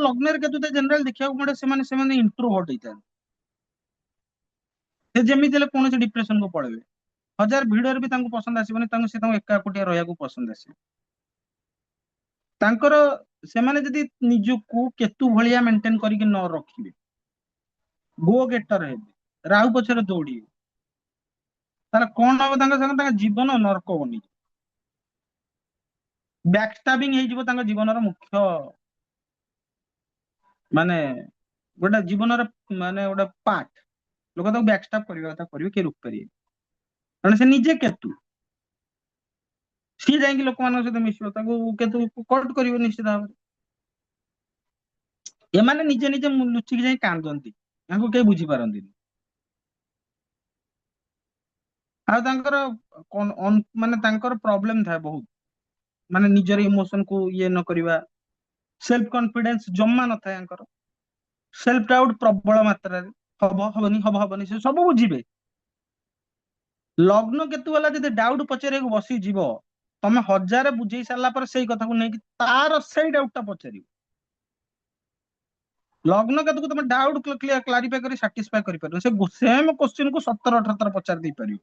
ଲଗ୍ନରେ Ketu general ଦେଖିବାକୁ ପଡେ ସେମାନେ ଇଣ୍ଟ୍ରୋଭର୍ଟ ହେଇଥାନ୍ତି। ସେ ଯେମିତି ହେଲେ କୌଣସି ଡିପ୍ରେସନକୁ ପଳେଇବେ। ହଜାର ଭିଡରେ ବି ତାଙ୍କୁ ପସନ୍ଦ ଆସିବନି, ତାଙ୍କୁ ଏକା ଏକୁଟିଆ ରହିବାକୁ ପସନ୍ଦ ଆସିବ। ତାଙ୍କର ସେମାନେ ଯଦି ନିଜକୁ କେତୁ ଭଳିଆ ମେଣ୍ଟେନ କରିକି ନ ରଖିବେ, ଗୋ ଗେଟର ହେବେ, ରାହୁ ପଛରେ ଦୌଡିବେ, ତାହେଲେ କଣ ହବ ତାଙ୍କ ସାଙ୍ଗେ? ତାଙ୍କ ଜୀବନ ନର୍କ ବନିଯିବ। ବ୍ୟାକଷ୍ଟାବିଂ ହେଇଯିବ ତାଙ୍କ ଜୀବନର ମୁଖ୍ୟ, ମାନେ ଗୋଟେ ଜୀବନର ମାନେ ଗୋଟେ ପାର୍ଟ। ଲୋକ ତାକୁ ବ୍ୟାକଷ୍ଟାପ କରିବା କଥା କରିବେ, କିଏ ରୋକିପାରିବେ? କାରଣ ସେ ନିଜେ କେତୁ। ସିଏ ଯାଇକି ଲୋକମାନଙ୍କ ସହିତ ମିଶିବ, ତାକୁ କେତୁ କଟ୍ କରିବ ନିଶ୍ଚିତ ଭାବରେ। ଏମାନେ ନିଜେ ନିଜେ ଲୁଚିକି ଯାଇ କାନ୍ଦନ୍ତି, ତାଙ୍କୁ କେହି ବୁଝିପାରନ୍ତିନି। ଆଉ ତାଙ୍କର ମାନେ ତାଙ୍କର ପ୍ରୋବ୍ଲେମ ଥାଏ ବହୁତ, ମାନେ ନିଜର ଇମୋସନକୁ ଇଏ ନ କରିବା, ସେଲ୍ଫ କନଫିଡେନ୍ସ ଜମା ନଥାଏ ତାଙ୍କର, ସେଲ୍ଫ ଡାଉଟ ପ୍ରବଳ ମାତ୍ରାରେ, ହବନି ସେ ସବୁ ବୁଝିବେ। ଲଗ୍ନ କେତୁ ହେଲା ଯଦି ଡାଉଟ ପଚାରିବାକୁ ବସିଯିବ, ତମେ ହଜାରେ ବୁଝେଇ ସାରିଲା ପରେ ସେଇ କଥାକୁ ନେଇକି ତାର ସେଇ ଡାଉଟଟା ପଚାରିବ। ଲଗ୍ନ କେତୁକୁ ତମେ ଡାଉଟ କ୍ଲାରିଫାଇ କରି ସାଟିସ୍ଫାଇ କରିପାରିବ, ସେ ସେମ କ୍ୱେଶ୍ଚିନ୍ କୁ 17-18 ଥର ପଚାରି ଦେଇପାରିବ।